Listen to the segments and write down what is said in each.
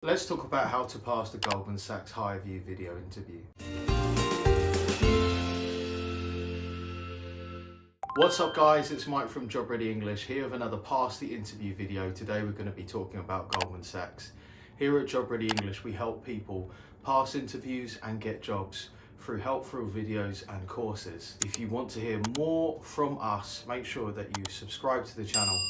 Let's talk about how to pass the Goldman Sachs High View video interview. What's up guys, it's Mike from Job Ready English here with another Pass the Interview video. Today we're going to be talking about Goldman Sachs. Here at Job Ready English we help people pass interviews and get jobs through helpful videos and courses. If you want to hear more from us, make sure that you subscribe to the channel,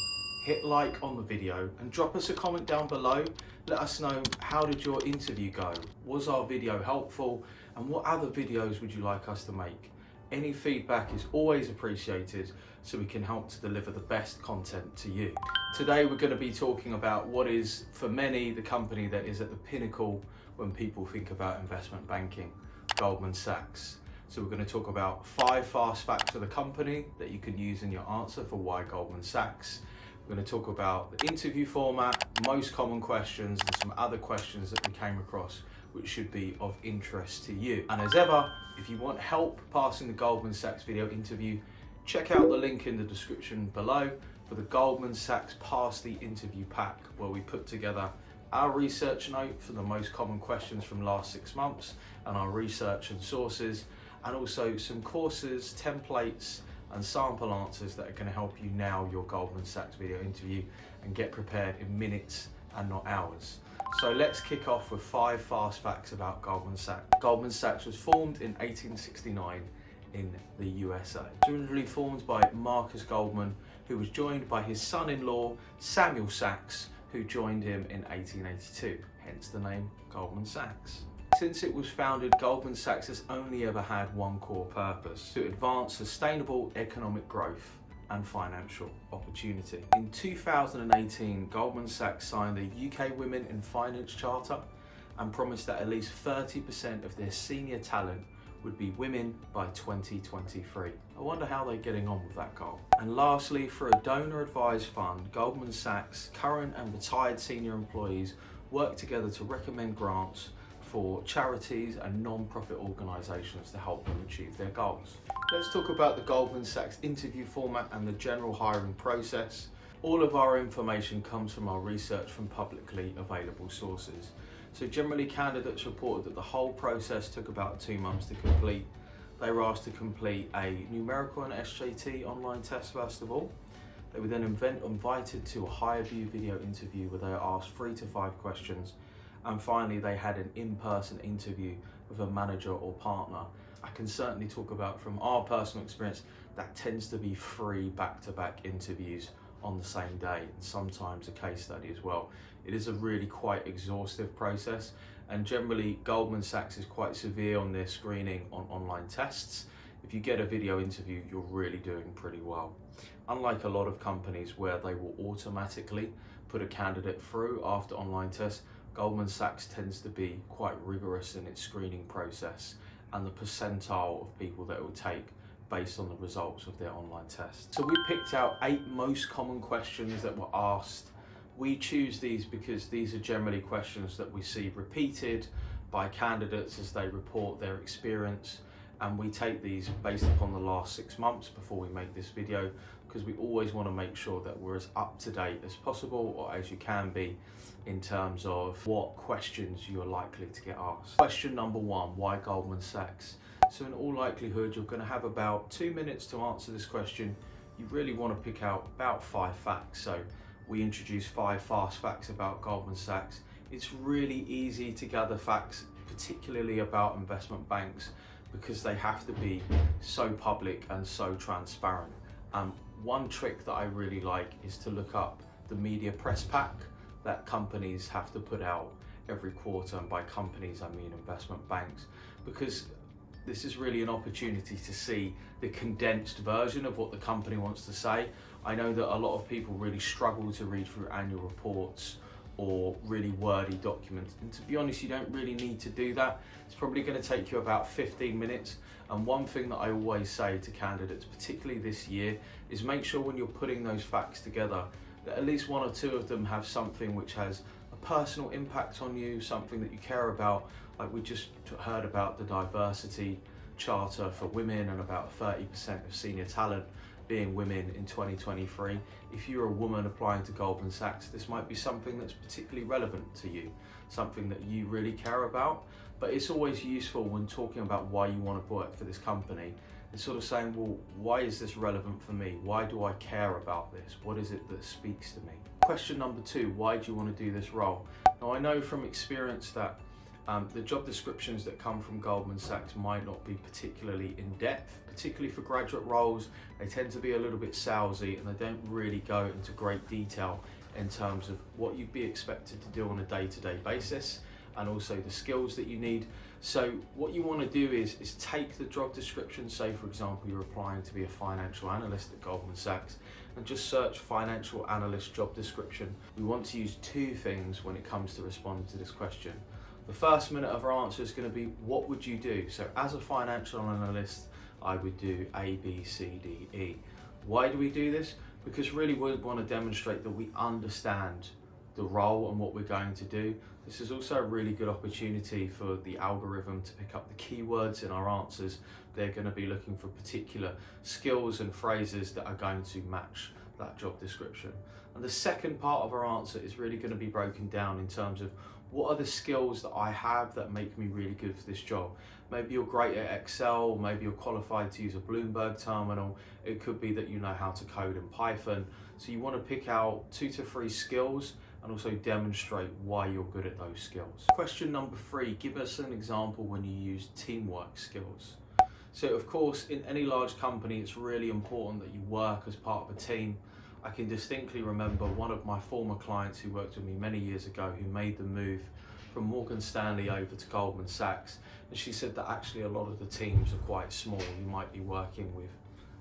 hit like on the video and drop us a comment down below. Let us know, how did your interview go? Was our video helpful? And what other videos would you like us to make? Any feedback is always appreciated so we can help to deliver the best content to you. Today we're going to be talking about what is, for many, the company that is at the pinnacle when people think about investment banking, Goldman Sachs. So we're going to talk about 5 fast facts of the company that you can use in your answer for why Goldman Sachs. We're going to talk about the interview format, most common questions, and some other questions that we came across which should be of interest to you. And as ever, if you want help passing the Goldman Sachs video interview, check out the link in the description below for the Goldman Sachs Pass the Interview pack, where we put together our research note for the most common questions from last 6 months and our research and sources, and also some courses, templates, and sample answers that are going to help you nail your Goldman Sachs video interview and get prepared in minutes and not hours. So let's kick off with 5 fast facts about Goldman Sachs. Goldman Sachs was formed in 1869 in the USA. Originally formed by Marcus Goldman, who was joined by his son-in-law Samuel Sachs, who joined him in 1882, hence the name Goldman Sachs. Since it was founded, Goldman Sachs has only ever had one core purpose: to advance sustainable economic growth and financial opportunity. In 2018, Goldman Sachs signed the UK Women in Finance Charter and promised that at least 30% of their senior talent would be women by 2023. I wonder how they're getting on with that goal. And lastly, for a donor-advised fund, Goldman Sachs' current and retired senior employees work together to recommend grants for charities and non-profit organisations to help them achieve their goals. Let's talk about the Goldman Sachs interview format and the general hiring process. All of our information comes from our research from publicly available sources. So generally, candidates reported that the whole process took about 2 months to complete. They were asked to complete a numerical and SJT online test first of all. They were then invited to a higher view video interview where they were asked 3 to 5 questions. And finally, they had an in-person interview with a manager or partner. I can certainly talk about, from our personal experience, that tends to be 3 back-to-back interviews on the same day, and sometimes a case study as well. It is a really quite exhaustive process, and generally Goldman Sachs is quite severe on their screening on online tests. If you get a video interview, you're really doing pretty well. Unlike a lot of companies where they will automatically put a candidate through after online tests, Goldman Sachs tends to be quite rigorous in its screening process and the percentile of people that it will take based on the results of their online tests. So we picked out 8 most common questions that were asked. We choose these because these are generally questions that we see repeated by candidates as they report their experience, and we take these based upon the last 6 months before we make this video, because we always want to make sure that we're as up to date as possible, or as you can be, in terms of what questions you're likely to get asked. Question number 1, why Goldman Sachs? So in all likelihood, you're going to have about 2 minutes to answer this question. You really want to pick out about 5 facts. So we introduced 5 fast facts about Goldman Sachs. It's really easy to gather facts, particularly about investment banks, because they have to be so public and so transparent. One trick that I really like is to look up the media press pack that companies have to put out every quarter, and by companies I mean investment banks, because this is really an opportunity to see the condensed version of what the company wants to say. I know that a lot of people really struggle to read through annual reports or really wordy documents, and to be honest, you don't really need to do that. It's probably going to take you about 15 minutes. And one thing that I always say to candidates, particularly this year, is make sure when you're putting those facts together that at least 1 or 2 of them have something which has a personal impact on you, something that you care about. Like we just heard about the diversity charter for women and about 30% of senior talent being women in 2023, if you're a woman applying to Goldman Sachs, this might be something that's particularly relevant to you, something that you really care about. But it's always useful when talking about why you want to work for this company, it's sort of saying, well, why is this relevant for me? Why do I care about this? What is it that speaks to me? Question number 2, why do you want to do this role? Now, I know from experience that the job descriptions that come from Goldman Sachs might not be particularly in depth, particularly for graduate roles. They tend to be a little bit salesy and they don't really go into great detail in terms of what you'd be expected to do on a day-to-day basis, and also the skills that you need. So what you want to do is take the job description, say for example you're applying to be a financial analyst at Goldman Sachs, and just search financial analyst job description. We want to use 2 things when it comes to responding to this question. The first minute of our answer is going to be, what would you do? So as a financial analyst, I would do A, B, C, D, E. Why do we do this? Because really we want to demonstrate that we understand the role and what we're going to do. This is also a really good opportunity for the algorithm to pick up the keywords in our answers. They're going to be looking for particular skills and phrases that are going to match that job description. And the second part of our answer is really going to be broken down in terms of what are the skills that I have that make me really good for this job. Maybe you're great at Excel, maybe you're qualified to use a Bloomberg terminal. It could be that you know how to code in Python. So you want to pick out 2 to 3 skills and also demonstrate why you're good at those skills. Question number 3, give us an example when you use teamwork skills. So of course, in any large company, it's really important that you work as part of a team. I can distinctly remember one of my former clients who worked with me many years ago who made the move from Morgan Stanley over to Goldman Sachs. And she said that actually a lot of the teams are quite small. You might be working with,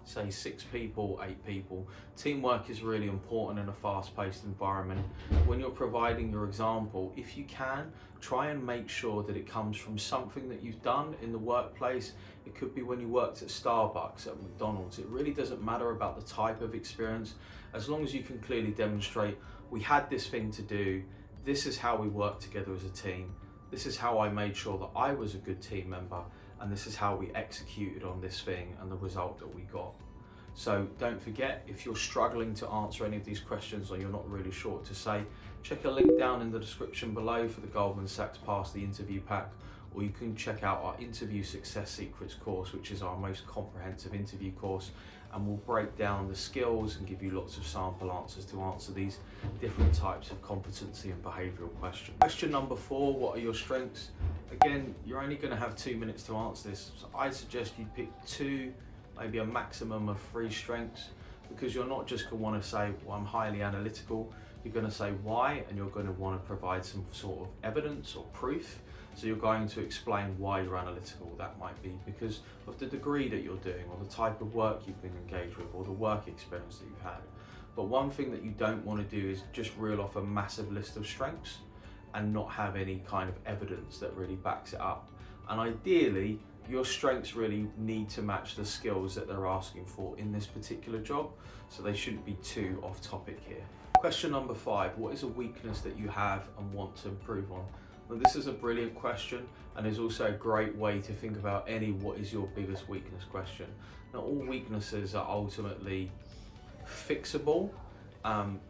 say, 6 people, 8 people. Teamwork is really important in a fast-paced environment. When you're providing your example, if you can, try and make sure that it comes from something that you've done in the workplace. It could be when you worked at Starbucks, at McDonald's. It really doesn't matter about the type of experience, as long as you can clearly demonstrate, we had this thing to do, this is how we worked together as a team, this is how I made sure that I was a good team member, and this is how we executed on this thing and the result that we got. So don't forget, if you're struggling to answer any of these questions or you're not really sure what to say, check a link down in the description below for the Goldman Sachs Pass the Interview Pack, or you can check out our Interview Success Secrets course, which is our most comprehensive interview course, and we'll break down the skills and give you lots of sample answers to answer these different types of competency and behavioural questions. Question number 4, what are your strengths? Again, you're only going to have 2 minutes to answer this, so I suggest you pick 2, maybe a maximum of 3 strengths, because you're not just going to want to say, well, I'm highly analytical. You're going to say why, and you're going to want to provide some sort of evidence or proof. So you're going to explain why you're analytical. That might be because of the degree that you're doing, or the type of work you've been engaged with, or the work experience that you've had. But one thing that you don't want to do is just reel off a massive list of strengths and not have any kind of evidence that really backs it up. And ideally, your strengths really need to match the skills that they're asking for in this particular job, so they shouldn't be too off topic here. Question number 5, what is a weakness that you have and want to improve on? Well, this is a brilliant question, and is also a great way to think about any what is your biggest weakness question. Now, all weaknesses are ultimately fixable.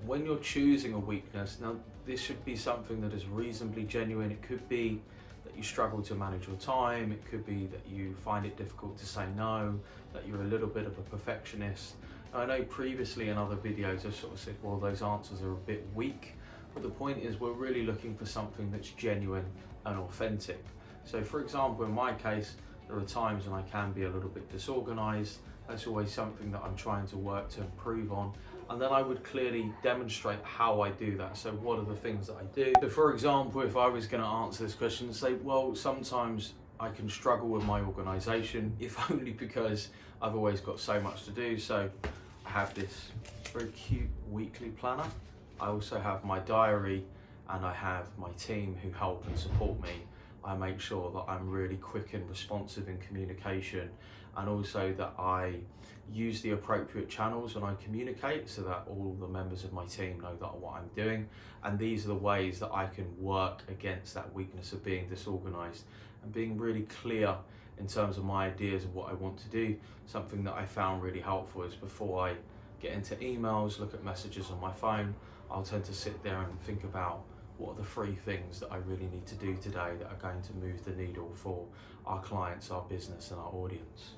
When you're choosing a weakness, now this should be something that is reasonably genuine. It could be that you struggle to manage your time, it could be that you find it difficult to say no, that you're a little bit of a perfectionist. I know previously in other videos I've sort of said, well, those answers are a bit weak, but the point is we're really looking for something that's genuine and authentic. So for example, in my case, there are times when I can be a little bit disorganized. That's always something that I'm trying to work to improve on. And then I would clearly demonstrate how I do that. So what are the things that I do? So for example, if I was going to answer this question and say, well, sometimes I can struggle with my organization, if only because I've always got so much to do. So I have this very cute weekly planner. I also have my diary, and I have my team who help and support me. I make sure that I'm really quick and responsive in communication, and also that I use the appropriate channels when I communicate so that all the members of my team know that what I'm doing. And these are the ways that I can work against that weakness of being disorganized and being really clear in terms of my ideas of what I want to do. Something that I found really helpful is before I get into emails, look at messages on my phone, I'll tend to sit there and think about what are the 3 things that I really need to do today that are going to move the needle for our clients, our business and our audience.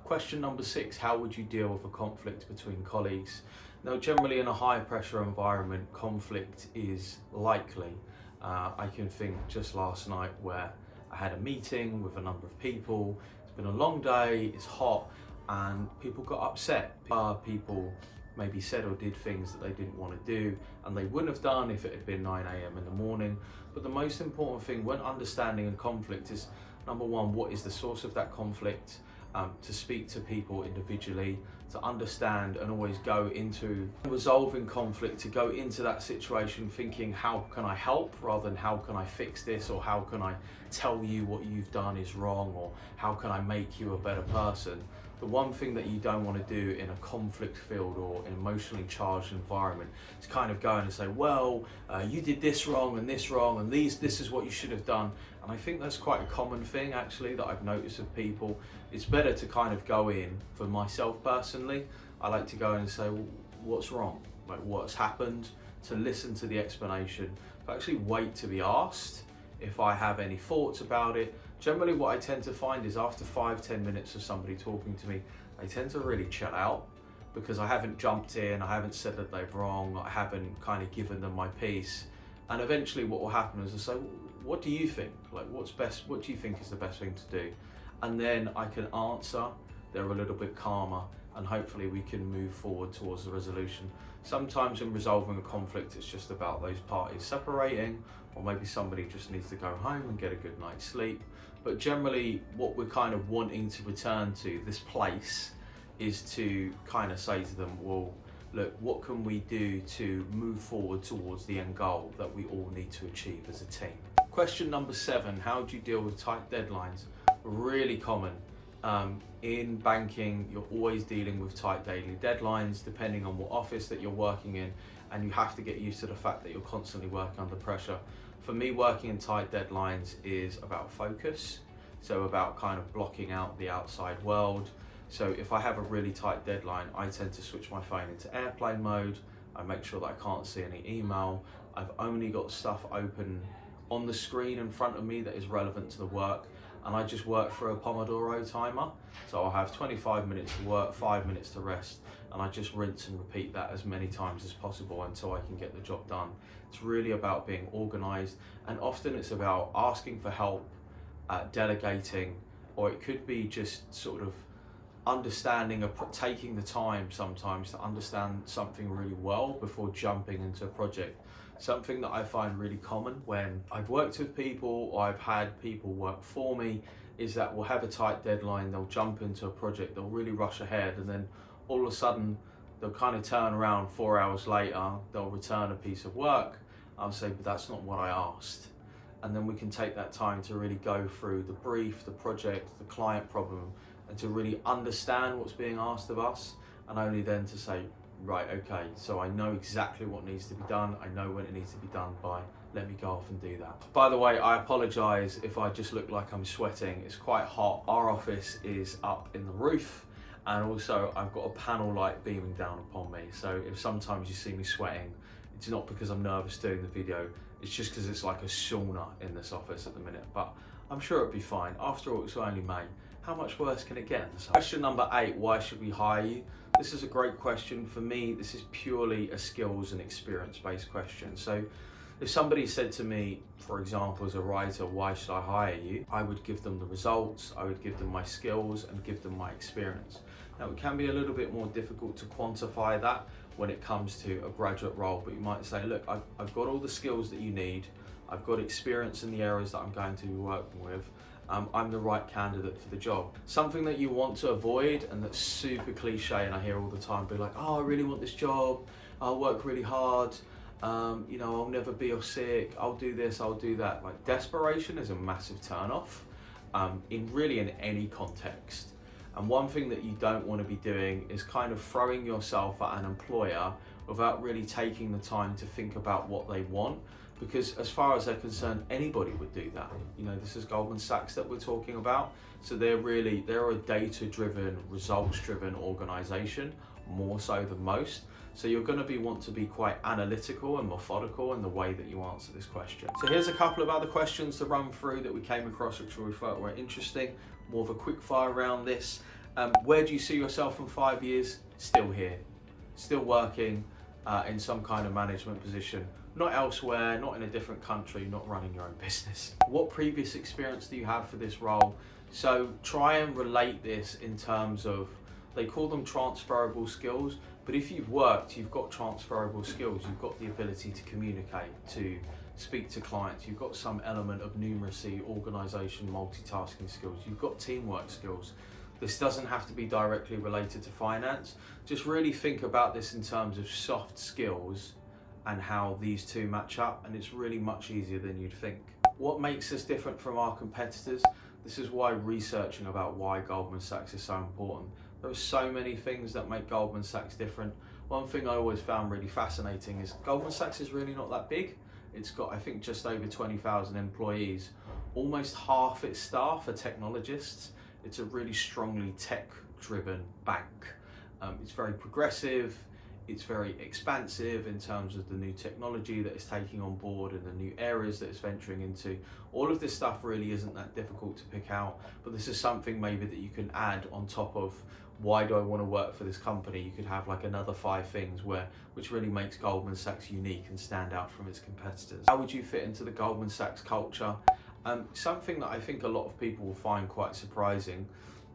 Question number 6, how would you deal with a conflict between colleagues? Now, generally in a high pressure environment, conflict is likely. I can think just last night where I had a meeting with a number of people. It's been a long day, it's hot, and people got upset. People maybe said or did things that they didn't want to do, and they wouldn't have done if it had been 9 a.m. in the morning. But the most important thing when understanding a conflict is, number 1, what is the source of that conflict? To speak to people individually, to understand and always go into resolving conflict, to go into that situation thinking, how can I help, rather than how can I fix this, or how can I tell you what you've done is wrong, or how can I make you a better person. The one thing that you don't want to do in a conflict filled or an emotionally charged environment is kind of go in and say, well, you did this wrong and this wrong, and this is what you should have done. And I think that's quite a common thing actually that I've noticed with people. It's better to kind of go in, for myself personally, I like to go in and say, well, what's wrong? Like, what's happened? To listen to the explanation, but actually wait to be asked if I have any thoughts about it. Generally what I tend to find is after 5-10 minutes of somebody talking to me, they tend to really chill out, because I haven't jumped in, I haven't said that they're wrong, I haven't kind of given them my piece. And eventually what will happen is I say, what do you think? Like, what's best? What do you think is the best thing to do? And then I can answer, they're a little bit calmer, and hopefully we can move forward towards the resolution. Sometimes in resolving a conflict, it's just about those parties separating, or maybe somebody just needs to go home and get a good night's sleep. But generally what we're kind of wanting to return to, this place, is to kind of say to them, well, look, what can we do to move forward towards the end goal that we all need to achieve as a team? Question number 7, how do you deal with tight deadlines? Really common. In banking, you're always dealing with tight daily deadlines, depending on what office that you're working in, and you have to get used to the fact that you're constantly working under pressure. For me, working in tight deadlines is about focus, so about kind of blocking out the outside world. So if I have a really tight deadline, I tend to switch my phone into airplane mode. I make sure that I can't see any email. I've only got stuff open on the screen in front of me that is relevant to the work, and I just work through a Pomodoro timer. So I'll have 25 minutes to work, 5 minutes to rest, and I just rinse and repeat that as many times as possible until I can get the job done. It's really about being organized, and often it's about asking for help, delegating, or it could be just sort of understanding, taking the time sometimes to understand something really well before jumping into a project. Something that I find really common when I've worked with people or I've had people work for me is that we'll have a tight deadline, they'll jump into a project, they'll really rush ahead, and then all of a sudden they'll kind of turn around 4 hours later, they'll return a piece of work. I'll say, but that's not what I asked. And then we can take that time to really go through the brief, the project, the client problem, and to really understand what's being asked of us, and only then to say, right, okay, so I know exactly what needs to be done, I know when it needs to be done by, let me go off and do that. By the way, I apologise if I just look like I'm sweating, it's quite hot. Our office is up in the roof, and also I've got a panel light beaming down upon me, so if sometimes you see me sweating, it's not because I'm nervous doing the video, it's just because it's like a sauna in this office at the minute, but I'm sure it'll be fine. After all, it's only May. How much worse can it get? So question number 8, why should we hire you? This is a great question. For me, this is purely a skills and experience-based question. So if somebody said to me, for example, as a writer, why should I hire you? I would give them the results, I would give them my skills and give them my experience. Now, it can be a little bit more difficult to quantify that when it comes to a graduate role, but you might say, look, I've got all the skills that you need, I've got experience in the areas that I'm going to be working with, I'm the right candidate for the job. Something that you want to avoid, and that's super cliche, and I hear all the time, be like, oh, I really want this job, I'll work really hard, you know, I'll never be off sick, I'll do this, I'll do that. Like, desperation is a massive turnoff in any context. And one thing that you don't want to be doing is kind of throwing yourself at an employer without really taking the time to think about what they want, because as far as they're concerned, anybody would do that. You know, this is Goldman Sachs that we're talking about. So they're a data-driven, results-driven organization, more so than most. So you're going to want to be quite analytical and methodical in the way that you answer this question. So here's a couple of other questions to run through that we came across which we thought were interesting. More of a quick fire around this. Where do you see yourself in 5 years? Still here, still working in some kind of management position. Not elsewhere, not in a different country, not running your own business. What previous experience do you have for this role? So try and relate this in terms of, they call them transferable skills, but if you've worked, you've got transferable skills. You've got the ability to communicate, to speak to clients. You've got some element of numeracy, organisation, multitasking skills. You've got teamwork skills. This doesn't have to be directly related to finance. Just really think about this in terms of soft skills and how these two match up, and it's really much easier than you'd think. What makes us different from our competitors? This is why researching about why Goldman Sachs is so important. There are so many things that make Goldman Sachs different. One thing I always found really fascinating is Goldman Sachs is really not that big. It's got, I think, just over 20,000 employees. Almost half its staff are technologists. It's a really strongly tech-driven bank. It's very progressive. It's very expansive in terms of the new technology that it's taking on board and the new areas that it's venturing into. All of this stuff really isn't that difficult to pick out, but this is something maybe that you can add on top of why do I want to work for this company. You could have like another 5 things which really makes Goldman Sachs unique and stand out from its competitors. How would you fit into the Goldman Sachs culture? Something that I think a lot of people will find quite surprising.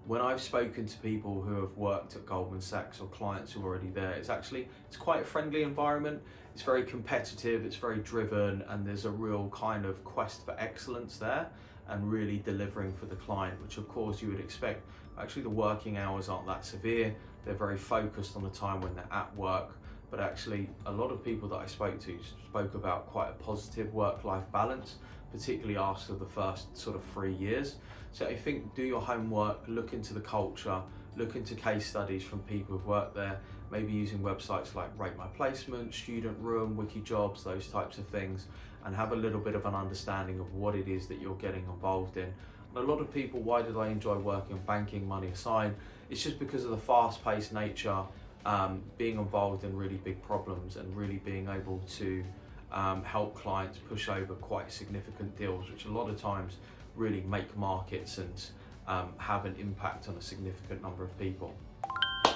When I've spoken to people who have worked at Goldman Sachs or clients who are already there, it's quite a friendly environment. It's very competitive, it's very driven, and there's a real kind of quest for excellence there and really delivering for the client, which of course you would expect. Actually, the working hours aren't that severe. They're very focused on the time when they're at work, but actually a lot of people that I spoke to spoke about quite a positive work-life balance, particularly after the first sort of 3 years. So I think do your homework, look into the culture, look into case studies from people who've worked there, maybe using websites like Rate My Placement, Student Room, Wikijobs, those types of things, and have a little bit of an understanding of what it is that you're getting involved in. And a lot of people, why did I enjoy working in banking, money aside? It's just because of the fast-paced nature, being involved in really big problems and really being able to help clients push over quite significant deals, which a lot of times really make markets and have an impact on a significant number of people.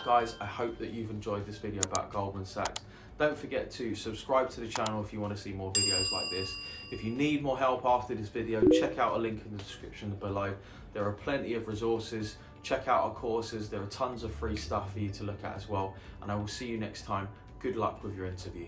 Guys, I hope that you've enjoyed this video about Goldman Sachs. Don't forget to subscribe to the channel if you want to see more videos like this. If you need more help after this video, check out a link in the description below. There are plenty of resources. Check out our courses. There are tons of free stuff for you to look at as well. And I will see you next time. Good luck with your interview.